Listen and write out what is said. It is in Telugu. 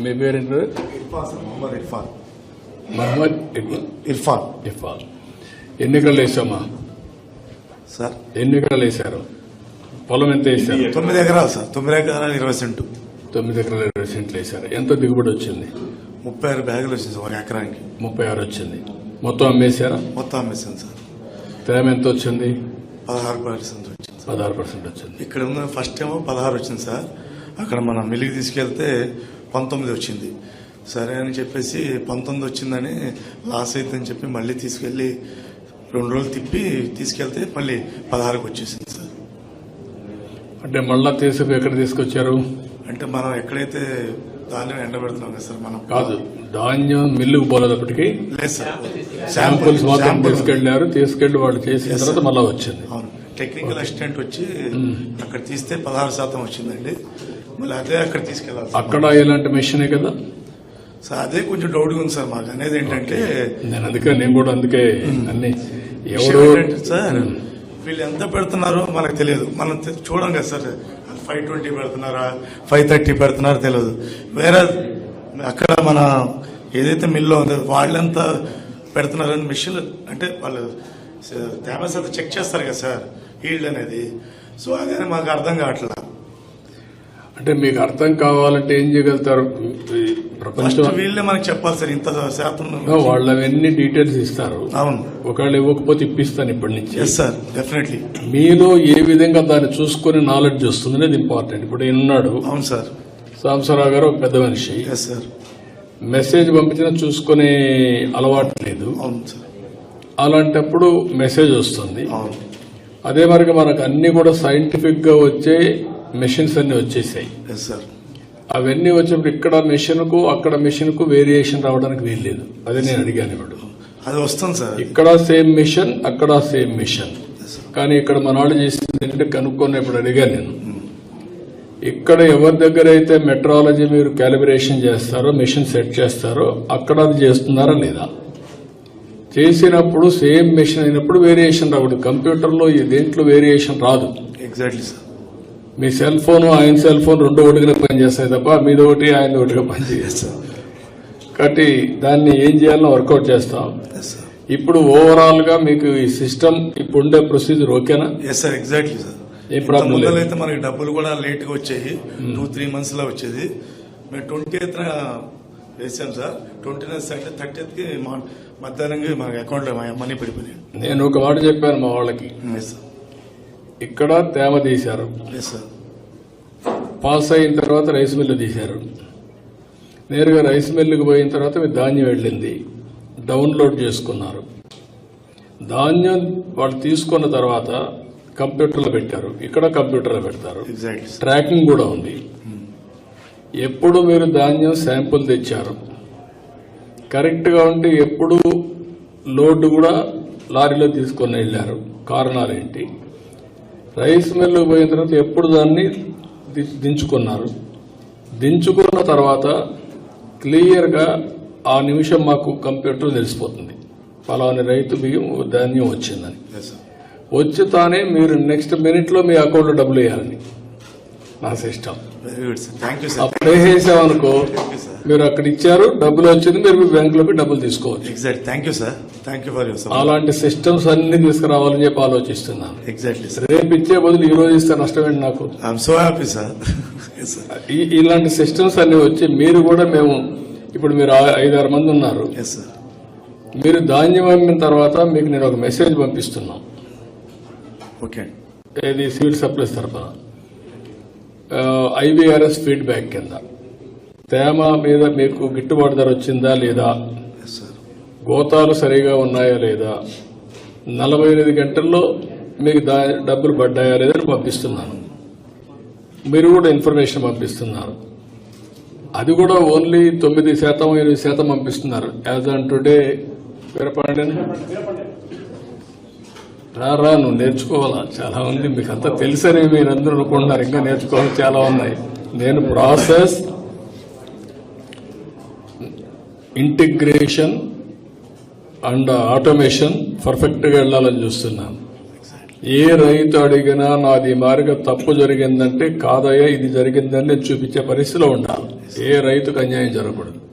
మీ పేరేంటారు? మహమ్మద్ ఇర్ఫాన్. ఎన్ని ఎకరాలు వేసామా సార్? ఎన్ని ఎకరాలు వేశారు? పొలం ఎంత వేసారు? 9 ఎకరాలు సార్. 9 ఎకరాలు 20 సెంట్లు. 9 ఎకరాలు 20 సెంట్లు వేశారు. ఎంత దిగుబడి వచ్చింది? 36 బ్యాగులు వచ్చింది ఒక ఎకరానికి. 36 వచ్చింది. మొత్తం అమ్మేశారా? మొత్తం అమ్మేసాను సార్. తేమ ఎంత వచ్చింది? 16% వచ్చింది. 16% వచ్చింది. ఇక్కడ ఉన్న ఫస్ట్ ఏమో 16 వచ్చింది సార్. అక్కడ మనం మిల్లుకి తీసుకెళ్తే 19 వచ్చింది. సరే అని చెప్పేసి 19 వచ్చిందని లాస్ అవుతుందని చెప్పి మళ్ళీ తీసుకెళ్లి 2 రోజులు తిప్పి తీసుకెళ్తే మళ్ళీ 16కి వచ్చేసింది సార్. అంటే మళ్ళా ఎక్కడ తీసుకొచ్చారు? అంటే మనం ఎక్కడైతే ధాన్యం ఎండబెడుతున్నాం కదా సార్, మనం కాదు ధాన్యం మిల్లుకు పోలేదప్పటికి లేదు సార్. శాంపుల్స్ మాత్రం తీసుకెళ్లి వాళ్ళు చేసిన తర్వాత మళ్ళా వచ్చింది. అవును, టెక్నికల్ అసిస్టెంట్ వచ్చి అక్కడ తీస్తే 16% వచ్చిందండి. మళ్ళీ అదే అక్కడ తీసుకెళ్ళాలి. అక్కడ ఇలాంటి మెషినే కదా సార్? అదే కొంచెం డౌట్గా ఉంది సార్ మాకు. అనేది ఏంటంటే నేను కూడా అందుకే అన్ని సార్ వీళ్ళు ఎంత పెడుతున్నారో మనకు తెలియదు. మనం చూడం కదా సార్. 520 పెడుతున్నారా 530 పెడుతున్నారో తెలియదు. వేరే అక్కడ మన ఏదైతే మిల్లో ఉందో వాళ్ళెంత పెడుతున్నారని మిషన్ అంటే వాళ్ళు తేమ శాతం చెక్ చేస్తారు కదా సార్, ఈల్డ్ అనేది. సో అదే మాకు అర్థం కావట్లేదు. అంటే మీకు అర్థం కావాలంటే ఏం చేయగలుగుతారు? ప్రపంచం వీళ్ళే మనకు చెప్పాలి సార్ ఇంత శాతం. వాళ్ళు అవన్నీ డీటెయిల్స్ ఇస్తారు. అవును, ఒకవేళ ఇవ్వకపోతే ఇప్పిస్తాను ఇప్పటి నుంచి. Yes sir, definitely. మీలో ఏ విధంగా దాన్ని చూసుకుని నాలెడ్జ్ వస్తుంది అనేది ఇంపార్టెంట్. ఇప్పుడు ఉన్నాడు. అవును సార్. సాంబశివరావు గారు ఒక పెద్ద మనిషి. Yes sir. మెసేజ్ పంపించినా చూసుకునే అలవాటు లేదు. అవును సార్. అలాంటప్పుడు మెసేజ్ వస్తుంది. అవును. అదే మరి మనకు అన్ని కూడా సైంటిఫిక్ గా వచ్చే మెషిన్స్ అన్ని వచ్చేసాయి. అవన్నీ వచ్చినప్పుడు ఇక్కడ మెషిన్ కు అక్కడ మెషిన్ కు వేరియేషన్ రావడానికి వీల్లేదు. అదే నేను అడిగాను. ఇప్పుడు అది వస్తుంది సార్. ఇక్కడ సేమ్ మిషన్, అక్కడ సేమ్ మిషన్. కానీ ఇక్కడ మన వాళ్ళు చేసింది ఏంటంటే కనుక్కున్నప్పుడు అడిగాను నేను, ఇక్కడ ఎవరి దగ్గర అయితే మెట్రాలజీ మీరు క్యాలిబ్రేషన్ చేస్తారో, మెషిన్ సెట్ చేస్తారో అక్కడ అది చేస్తున్నారా లేదా? చేసినప్పుడు సేమ్ మెషిన్ అయినప్పుడు వేరియేషన్ రాకూడదు. కంప్యూటర్లో దేంట్లో వేరియేషన్ రాదు. Exactly sir. మీ సెల్ ఫోన్ ఆయన సెల్ ఫోన్ 2 ఒకటిగా పనిచేస్తాయి తప్ప మీది ఒకటి ఆయన ఒకటిగా పనిచేస్తాం. కాబట్టి దాన్ని ఏం చేయాలో వర్కౌట్ చేస్తాం. ఇప్పుడు ఓవరాల్ గా మీకు ఈ సిస్టమ్ ఇప్పుడు ఉండే ప్రొసీజర్ ఓకేనా? Yes sir, exactly sir. ఏ ప్రాబ్లం లేదు. అయితే మనకి డబ్బులు కూడా లేట్ గా వచ్చాయి. 2-3 months లో వచ్చేది. మేము 20th వేసాం సార్. 29th అంటే 30th మధ్యాహ్నంగా మన అకౌంట్ లో మనీ పడిపోయాయి. నేను ఒక మాట చెప్పాను మా వాళ్ళకి, ఇక్కడ తేమ తీశారు, పాస్ అయిన తర్వాత రైస్ మిల్లు తీశారు. నేరుగా రైస్ మిల్లుకి పోయిన తర్వాత మీ ధాన్యం వెళ్ళింది, డౌన్లోడ్ చేసుకున్నారు. ధాన్యం వాళ్ళు తీసుకున్న తర్వాత కంప్యూటర్లో పెట్టారు. ఇక్కడ కంప్యూటర్లో పెడతారు. ట్రాకింగ్ కూడా ఉంది. ఎప్పుడు మీరు ధాన్యం శాంపుల్ తెచ్చారు కరెక్ట్ గా ఉంటే ఎప్పుడు లోడ్ కూడా లారీలో తీసుకొని వెళ్లారు, కారణాలు ఏంటి? రైస్ మిల్లు పోయిన తర్వాత ఎప్పుడు దాన్ని దించుకున్నారు, దించుకున్న తర్వాత క్లియర్ గా ఆ నిమిషం మాకు కంప్యూటర్ తెలిసిపోతుంది ఫలాని రైతు బియ్యం ధాన్యం వచ్చిందని. వచ్చి తానే మీరు నెక్స్ట్ మినిట్ లో మీ అకౌంట్ లో డబ్బులు వేయాలని నా సిస్టమ్. అప్పుడు వేసేసామనుకో మీరు అక్కడ ఇచ్చారు, డబ్బులు వచ్చింది, మీరు మీ బ్యాంకులోకి డబ్బులు తీసుకోవచ్చు. అలాంటి సిస్టమ్స్ అన్ని తీసుకురావాలని చెప్పి ఆలోచిస్తున్నాను. రేపు ఇచ్చే బదులు ఈ రోజు ఇస్తే నష్టమేంటి నాకు? ఇలాంటి సిస్టమ్స్ అన్ని వచ్చి మీరు కూడా మేము ఇప్పుడు మీరు 5-6 మంది ఉన్నారు. మీరు ధాన్యం అమ్మిన తర్వాత మీకు నేను ఒక మెసేజ్ పంపిస్తున్నాం. ఏది సివిల్ సప్లైస్ తరఫున IVRS ఫీడ్బ్యాక్ కింద తేమ మీద మీకు గిట్టుబాటు ధర వచ్చిందా లేదా, గోతాలు సరిగా ఉన్నాయా లేదా, 48 గంటల్లో మీకు డబ్బులు పడ్డాయా లేదని పంపిస్తున్నాను. మీరు కూడా ఇన్ఫర్మేషన్ పంపిస్తున్నారు. అది కూడా ఓన్లీ 9%-8% పంపిస్తున్నారు. యాజ్ ఆన్ టుడే రారా నువ్వు నేర్చుకోవాలా, చాలా ఉంది మీకు అంతా తెలుసని మీరందరూ అనుకుంటున్నారు. ఇంకా నేర్చుకోవాలి చాలా ఉన్నాయి. నేను process integration and automation perfect గా వెళ్లాలని చూస్తున్నాను. ఏ రైతు అడిగినా నాది మారిగా తప్పు జరిగిందంటే కాదయ్యా ఇది జరిగిందని నేను చూపించే పరిస్థితిలో ఉండాలి. ఏ రైతుకు అన్యాయం జరగకూడదు.